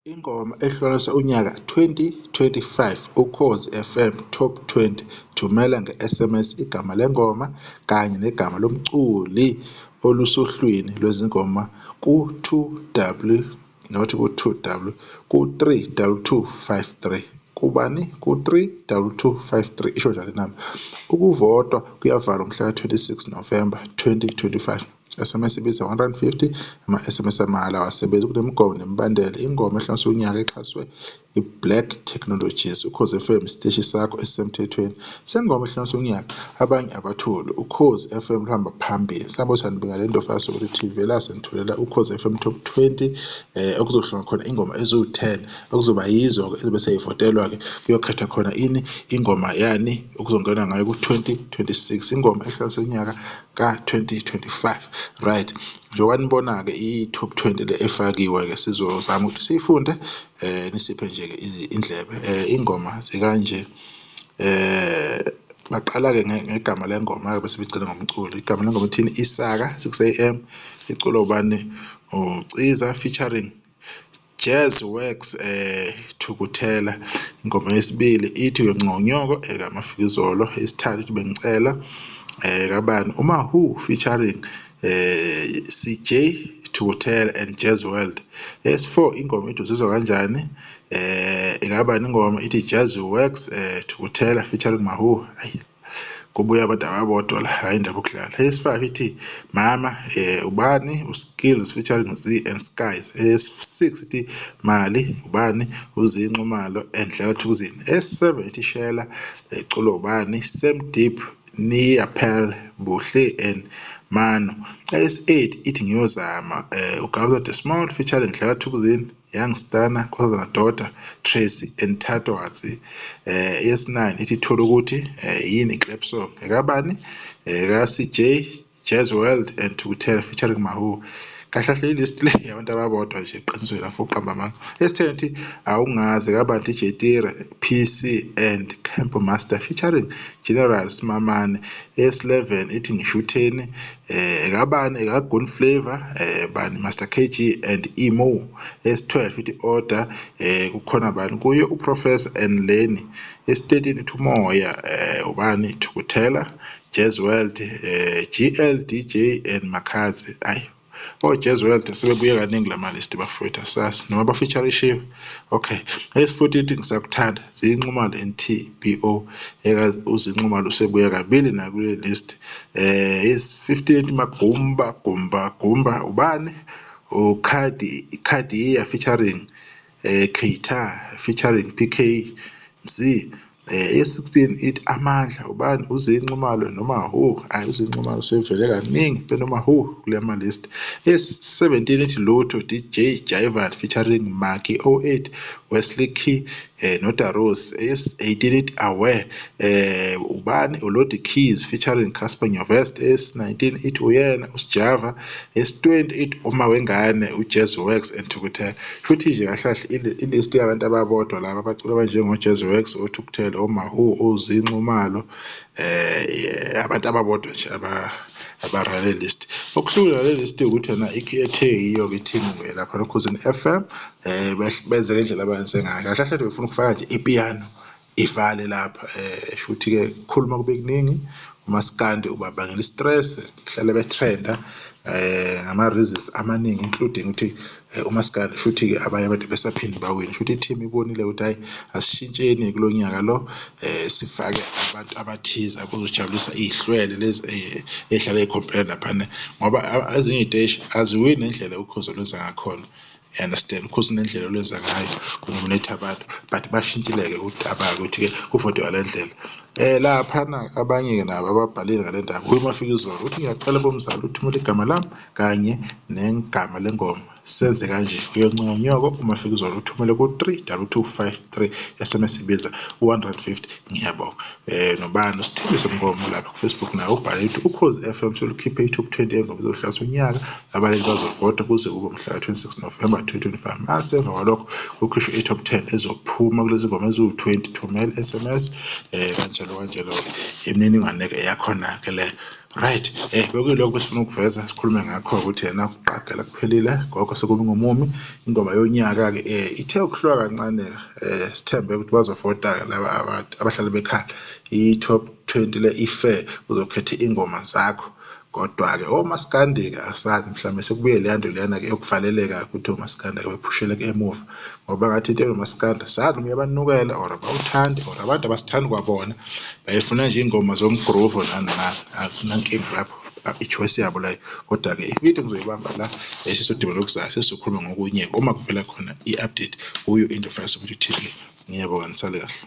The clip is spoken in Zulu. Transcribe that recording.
Ingoma ehlukanisa unyaka 2025 Ukhozi FM Top 20 thumela nge-SMS igama lengoma kanye negama lomculi olusohlwini lwezingoma ku-2W, not ku-2W, ku-32253. Kubani? Ku-32253 isho njalo inamba. Ukuvotwa kuyavalwa ngomhlaka 26 November 2025. SMS ibiza R150, ama-SMS amahhala awasebenzi. Kunemigomo nemibandela. Ingoma ehlukanisa unyaka exhaswe i-Black Technologies. Ukhozi FM isiteshi sakho esisemthethweni sengoma ehlukanisa unyaka. Abanye abathuli. Ukhozi FM luhamba phambili. Sambonisa nibinga le ndofaso ukuthi TV lasenithulela Ukhozi FM Top 20 okuzohlangana khona ingoma eziwu-10 okuzoba yizo-ke ezobe seyivotelwa-ke kuyokhethwa khona ingoma yani okuzongena ngayo ku-2026 ingoma ehlukanisa unyaka ka-2025. Right, njengoba nibona-ke i-top 20 le efakiwe-ke sizozama ukuthi siyifunde nisiphe nje-ke indlebe. Ingoma zikanje, baqala-ke ngegama lengoma bese begcina ngomculo. Igama lengoma ithini? Isaka, 6am. Iculwa ubani? uCiza featuring Jazz Works, Thukuthela. Ingoma yesibili ithi Uyongconyoko, Mafikizolo. Yesithathu ithi Bengicela, kabani? uMaHoo featuring CJ Thukuthela and Jazz World. Yesi-4 ingoma ithi Uzizwa Kanjani, kabani? Ingoma ithi Jazz Works, Thukuthela featuring maHoo. Kubuya abantu ababodwa la, hayi indaba yokudlala. Yesi-5 ithi Mama, ubani? uSkills featuring Z and Skies. Yesi-6 ithi Mali, ubani? uZinxumalo and Dlala Thukzin. Yesi-7 ithi Shela, iculwa ubani? Sam Deep, Nia Pearl, Buhle and Mano. Yesi-8 ithi Ngiyozama, uGawuza the Small featuring Dlala Thukzin, Young Stunna, Nkosazana Daughter, Tracy and Thato Hatsi. Yesi-9 ithi Thola Ukuthi, yini clap song, kabani? ka-CJ Jazz World and Thukuthela featuring maHoo. Kahle kahle ilist le yabantu ababodwa nje eqinisweni afuna uqamba amanga. Yesi-10 ithi Awungazi, kabani? DJ Tira, PC and Campo Master featuring General Smamane. Yesi-11 ithi Ngishutheni, kabani? kaGun Flavour, bani? Master KG and Emo. Yesi-12 ithi Order, kukhona bani? kuye uProfessor and Lenny. Yesi-13 ithi Umoya, ubani? Thukuthela, Jazz World, GL DJ and Makhadzi. Ayi, Jazz World sebebuye kaningi lama list bafowethu asazi noma bafeature ishiwe. Okay, yesi-14 ithi Ngisakuthanda, Zinxumalo and TBO. uZinxumalo usebuye kabili na kule list. Yesi-15 ithi Magumba Gumba Gumba, ubani? uKhadiya featuring Keita featuring PK Mzee. Yesi-16 ithi Amandla, ubani? uZinxumalo nomaHoo. Hayi, uZinxumalo sevele kaningi benomaHoo kule ma list. Yesi-17 ithi Lutho, DJ Jaivan featuring Maki 08, Wesley Key noDaros. Yesi-18 ithi Aware, ubani? uLodi Keys featuring Casper Nyovest. Yesi-19 ithi Uyena, uSjava. Yesi-20 ithi Uma Wengane, uJazz Works and Thukuthela. Futhi nje kahle kahle ilist yabantu ababodwa laba abacula abanjengoJazz Works, oThukuthela, omaHoo, oZinxumalo, abantu ababodwa nje abarale list. Okuhlukile le list ukuthi yona ikhethe yiyo-ke i-team lapha noKhuzini FM, benze ngendlela abenze ngayo. Kahle kahle befuna ukufaka nje ipiano ivale lapha, futhi-ke kukhuluma kube kuningi. uMaskandi ubabangela i-stress, kuhlale betrenda ngama-reasons amaningi including ukuthi uMaskandi futhi-ke abanye abantu besaphinde bawine. Futhi i-team ibonile ukuthi hayi asishintsheni kulo nyaka lo, sifake abantu abathize abazojabulisa iy'hlwele lezi ey'hlala ey'complain laphana ngoba ezinye iy'teshi aziwini ngendlela ukhozi olwenza ngakhona. Understand, ukhozi nendlela olwenza ngayo ukunominate abantu, but bashintshile-ke ukuthi-ke kuvotwe ngale ndlela. Laphana abanye-ke nabo ababhalile ngale ndaba uMafikizolo uthi ngiyacela bomzali uthumele igama lami kanye negama lengoma senze kanje. Uyongconyoko uMafikizolo uthumele ku-32253. SMS ibiza u-R150. Ngiyabonga. Nobani uSithembiso Mngomo lapha ku-Facebook naye ubhale ukuthi Ukhozi FM solukhiphe i-top 20 engoma ezohlanganisa unyaka. Abaleli bazovota kuze kube umhla ka-26 November 2025. Mase emva kwalokho kukhishwe i-top 10 ezophuma kulezi ngoma eziwu-20. Thumela SMS kanjalo imininingwane yakhona-ke le Right, bekuyilokho besifuna ukuveza sikhulume ngakho ukuthi yena kuqagela kuphelile gogo sekube ngumumi ingoma yonyaka-ke ithe ukuhlwa kancane sithembe ukuthi bazovota laba abahlali bekhaya i-top 20 le i-fair uzokhetha ingoma zakho kodwa-ke omaskandi-ke asazi mhlawumbe sekubuye leyana-ke yokuvaleleka ukuthi omaskandi-ke bephushele-ke emuva ngoba ngathi into enomaskandi sazi noma uyabanukela or abawuthandi or abantu abasithandi kwabona bayifuna nje ingoma zomgroove nani akunankinga lapho i-choice yabo leyo kodwa-ke ividiyo ngizoyibamba la sisodibela okuzayo sesizokhuluma ngokunye uma kuphela khona i-update kuyo into Firesoft Community TV. Ngiyabonga nisale kahle.